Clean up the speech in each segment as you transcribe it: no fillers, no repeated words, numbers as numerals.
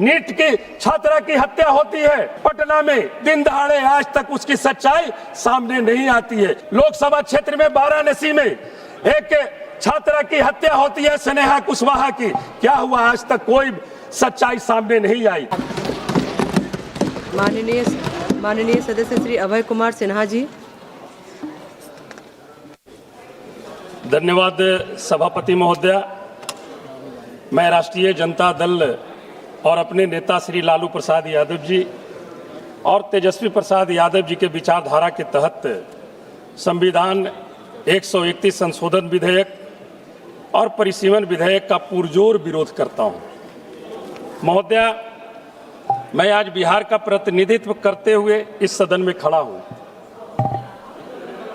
NEET की छात्रा की हत्या होती है पटना में दिन दहाड़े, आज तक उसकी सच्चाई सामने नहीं आती है। लोकसभा क्षेत्र में वाराणसी में एक छात्रा की हत्या होती है, स्नेहा कुशवाहा की, क्या हुआ? आज तक कोई सच्चाई सामने नहीं आई। माननीय सदस्य श्री अभय कुमार सिन्हा जी। धन्यवाद सभापति महोदया। मैं राष्ट्रीय जनता दल और अपने नेता श्री लालू प्रसाद यादव जी और तेजस्वी प्रसाद यादव जी के विचारधारा के तहत संविधान 131 संशोधन विधेयक और परिसीमन विधेयक का पुरजोर विरोध करता हूं। महोदया, मैं आज बिहार का प्रतिनिधित्व करते हुए इस सदन में खड़ा हूं।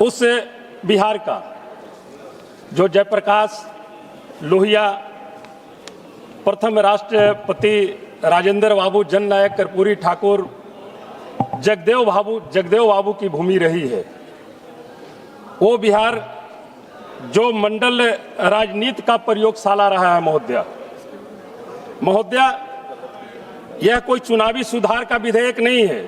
उस बिहार का जो जयप्रकाश लोहिया, प्रथम राष्ट्रपति राजेंद्र बाबू, जननायक कर्पूरी ठाकुर, जगदेव बाबू की भूमि रही है, वो बिहार जो मंडल राजनीति का प्रयोगशाला रहा है। महोदया, यह कोई चुनावी सुधार का विधेयक नहीं है।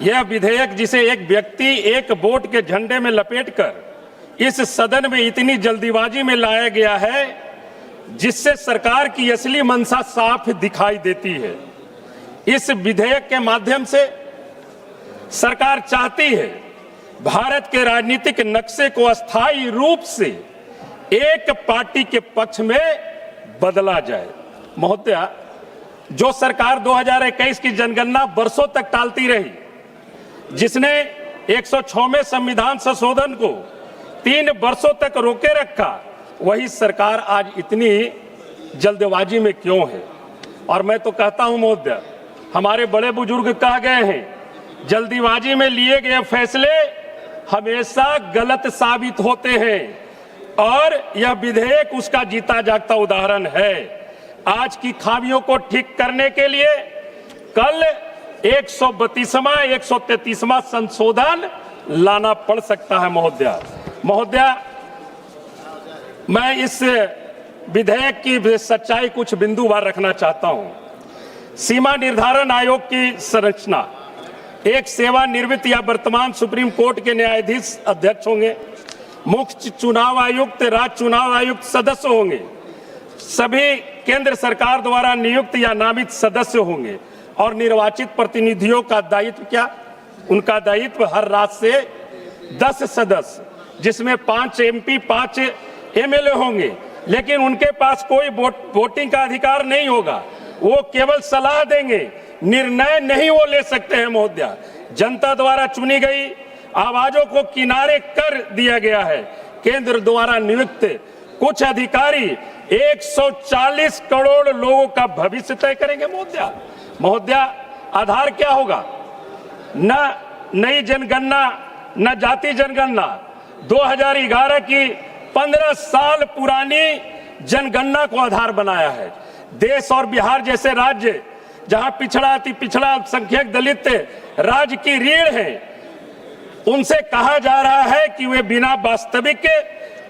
यह विधेयक जिसे एक व्यक्ति एक वोट के झंडे में लपेटकर इस सदन में इतनी जल्दीबाजी में लाया गया है, जिससे सरकार की असली मंशा साफ दिखाई देती है। इस विधेयक के माध्यम से सरकार चाहती है भारत के राजनीतिक नक्शे को अस्थायी रूप से एक पार्टी के पक्ष में बदला जाए। महोदया, जो सरकार 2021 की जनगणना वर्षों तक टालती रही, जिसने 106वें संविधान संशोधन को 3 वर्षों तक रोके रखा, वही सरकार आज इतनी जल्दबाजी में क्यों है? और मैं तो कहता हूं महोदया, हमारे बड़े बुजुर्ग कह गए हैं, जल्दीबाजी में लिए गए फैसले हमेशा गलत साबित होते हैं, और यह विधेयक उसका जीता जागता उदाहरण है। आज की खामियों को ठीक करने के लिए कल 132वां 133वां संशोधन लाना पड़ सकता है। महोदया, मैं इस विधेयक की सच्चाई कुछ बिंदुवार रखना चाहता हूं। सीमा निर्धारण आयोग की संरचना, एक सेवानिवृत्त या वर्तमान सुप्रीम कोर्ट के न्यायाधीश अध्यक्ष होंगे, मुख्य चुनाव आयुक्त, राज्य चुनाव आयुक्त सदस्य होंगे, सभी केंद्र सरकार द्वारा नियुक्त या नामित सदस्य होंगे, और निर्वाचित प्रतिनिधियों का दायित्व क्या? उनका दायित्व हर राज्य से 10 सदस्य, जिसमें 5 MP 5 MLA होंगे, लेकिन उनके पास कोई वोटिंग का अधिकार नहीं होगा। वो केवल सलाह देंगे, निर्णय नहीं वो ले सकते हैं। महोदया, जनता द्वारा चुनी गई आवाजों को किनारे कर दिया गया है। केंद्र द्वारा नियुक्त कुछ अधिकारी 140 करोड़ लोगों का भविष्य तय करेंगे। महोदया, आधार क्या होगा? न नई जनगणना, न जाति जनगणना। 2011 की 15 साल पुरानी जनगणना को आधार बनाया है। देश और बिहार जैसे राज्य जहां पिछड़ा, अति पिछड़ा, अल्पसंख्यक, दलित राज्य की रीढ़ है, उनसे कहा जा रहा है कि वे बिना वास्तविक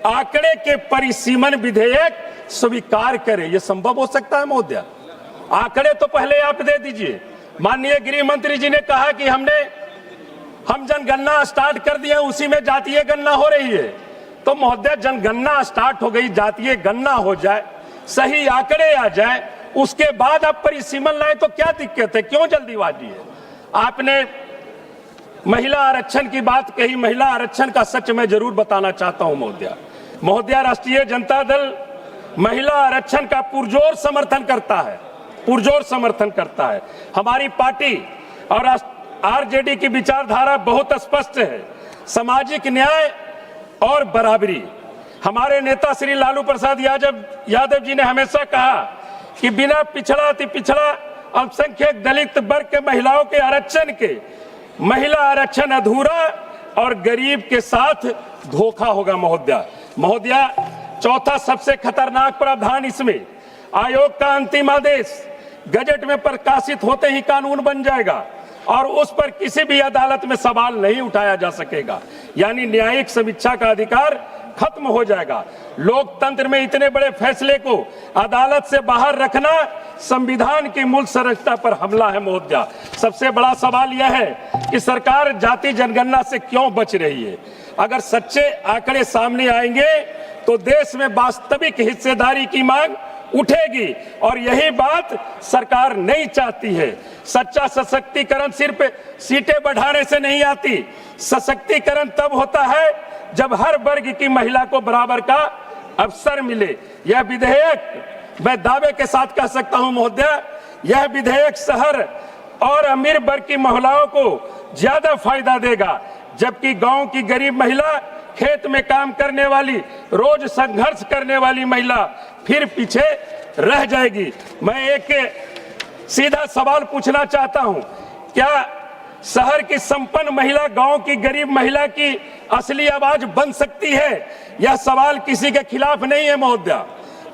आंकड़े के परिसीमन विधेयक स्वीकार करें। यह संभव हो सकता है महोदया? आंकड़े तो पहले आप दे दीजिए। माननीय गृह मंत्री जी ने कहा कि हम जनगणना स्टार्ट कर दिए, उसी में जातीय गणना हो रही है। तो महोदया, जनगणना स्टार्ट हो गई, जातीय गणना हो जाए, सही आंकड़े आ जाए, उसके बाद आप परिसीमन लाए तो क्या दिक्कत है? क्यों जल्दीबाजी है? आपने महिला आरक्षण की बात कही। महिला आरक्षण का सच मैं जरूर बताना चाहता हूं महोदया, राष्ट्रीय जनता दल महिला आरक्षण का पुरजोर समर्थन करता है। हमारी पार्टी और RJD की विचारधारा बहुत स्पष्ट है। सामाजिक न्याय और बराबरी। हमारे नेता श्री लालू प्रसाद यादव जी ने हमेशा कहा कि बिना पिछड़ा, अति पिछड़ा, अल्पसंख्यक, दलित वर्ग के महिलाओं के आरक्षण के महिला आरक्षण अधूरा और गरीब के साथ धोखा होगा। महोदया, चौथा सबसे खतरनाक प्रावधान इसमें, आयोग का अंतिम आदेश गजट में प्रकाशित होते ही कानून बन जाएगा और उस पर किसी भी अदालत में सवाल नहीं उठाया जा सकेगा। यानी न्यायिक समीक्षा का अधिकार खत्म हो जाएगा। लोकतंत्र में इतने बड़े फैसले को अदालत से बाहर रखना संविधान की मूल संरचना पर हमला है महोदया। सबसे बड़ा सवाल यह है कि सरकार जाति जनगणना से क्यों बच रही है। अगर सच्चे आंकड़े सामने आएंगे तो देश में वास्तविक हिस्सेदारी की मांग उठेगी और यही बात सरकार नहीं चाहती है। सच्चा सशक्तिकरण सिर्फ सीटें बढ़ाने से नहीं आती। सशक्तिकरण तब होता है जब हर वर्ग की महिला को बराबर का अवसर मिले। यह विधेयक मैं दावे के साथ कह सकता हूं महोदया, यह विधेयक शहर और अमीर वर्ग की महिलाओं को ज्यादा फायदा देगा, जबकि गांव की गरीब महिला, खेत में काम करने वाली, रोज संघर्ष करने वाली महिला फिर पीछे रह जाएगी। मैं एक सीधा सवाल पूछना चाहता हूं, क्या शहर की संपन्न महिला गांव की गरीब महिला की असली आवाज बन सकती है? यह सवाल किसी के खिलाफ नहीं है महोदया,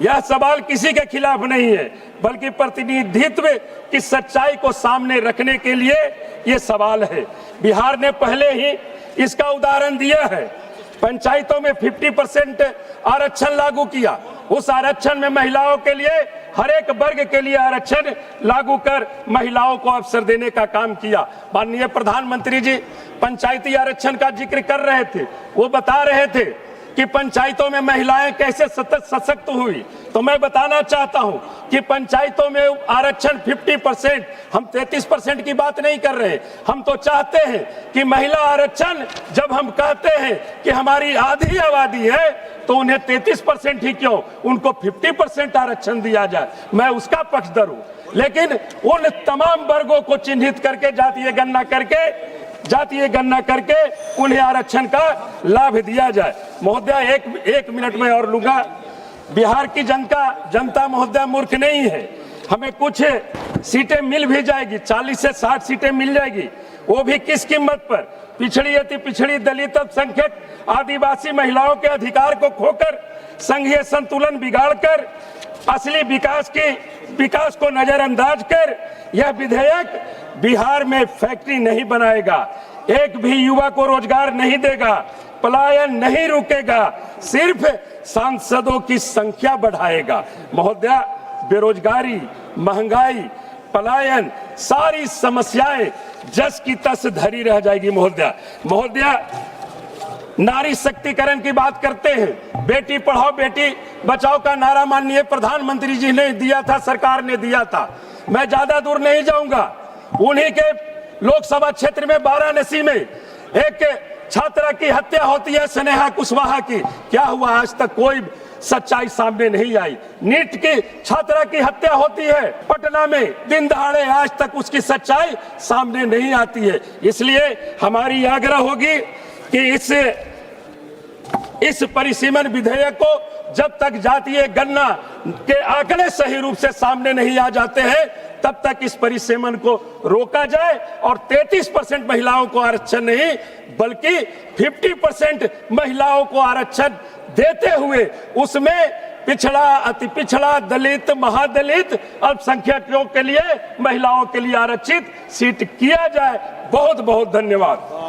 यह सवाल किसी के खिलाफ नहीं है, बल्कि प्रतिनिधित्व की सच्चाई को सामने रखने के लिए यह सवाल है। बिहार ने पहले ही इसका उदाहरण दिया है। पंचायतों में 50% आरक्षण लागू किया। उस आरक्षण में महिलाओं के लिए, हर एक वर्ग के लिए आरक्षण लागू कर महिलाओं को अवसर देने का काम किया। माननीय प्रधानमंत्री जी पंचायती आरक्षण का जिक्र कर रहे थे, वो बता रहे थे कि पंचायतों में महिलाएं कैसे सशक्त हुई। तो मैं बताना चाहता हूं कि पंचायतों में आरक्षण 50%, हम 33% की बात नहीं कर रहे। हम तो चाहते हैं कि महिला आरक्षण, जब हम कहते हैं कि हमारी आधी आबादी है तो उन्हें 33% ही क्यों, उनको 50% आरक्षण दिया जाए। मैं उसका पक्षधर हूं, लेकिन उन तमाम वर्गों को चिन्हित करके जातीय गणना करके उन्हें आरक्षण का लाभ दिया जाए। महोदया एक मिनट में और लूंगा। बिहार की जनता महोदया मूर्ख नहीं है। हमें कुछ सीटें मिल भी जाएगी, 40 से 60 सीटें मिल जाएगी, वो भी किस कीमत पर? पिछड़ी, अति पिछड़ी, दलित, अल्पसंख्यक, आदिवासी महिलाओं के अधिकार को खोकर, संघीय संतुलन बिगाड़कर, असली विकास को नजरअंदाज कर यह विधेयक बिहार में फैक्ट्री नहीं बनाएगा, एक भी युवा को रोजगार नहीं देगा, पलायन नहीं रुकेगा, सिर्फ सांसदों की संख्या बढ़ाएगा। महोदया, बेरोजगारी, महंगाई, पलायन, सारी समस्याएं जस की तस धरी रह जाएगी। महोदया, नारी शक्तिकरण की बात करते हैं। बेटी पढ़ाओ बेटी बचाओ का नारा माननीय प्रधानमंत्री जी ने दिया था, सरकार ने दिया था। मैं ज्यादा दूर नहीं जाऊंगा। उन्हीं के लोकसभा क्षेत्र में वाराणसी में एक छात्रा की हत्या होती है, स्नेहा कुशवाहा की। क्या हुआ? आज तक कोई सच्चाई सामने नहीं आई। नीट की छात्रा की हत्या होती है पटना में दिन दहाड़े, आज तक उसकी सच्चाई सामने नहीं आती है। इसलिए हमारी आग्रह होगी कि इस परिसीमन विधेयक को जब तक जातीय गणना के आंकड़े सही रूप से सामने नहीं आ जाते हैं, तब तक इस परिसीमन को रोका जाए और 33% महिलाओं को आरक्षण नहीं बल्कि 50% महिलाओं को आरक्षण देते हुए उसमें पिछड़ा, अति पिछड़ा, दलित, महादलित, अल्पसंख्यकों के लिए, महिलाओं के लिए आरक्षित सीट किया जाए। बहुत बहुत धन्यवाद।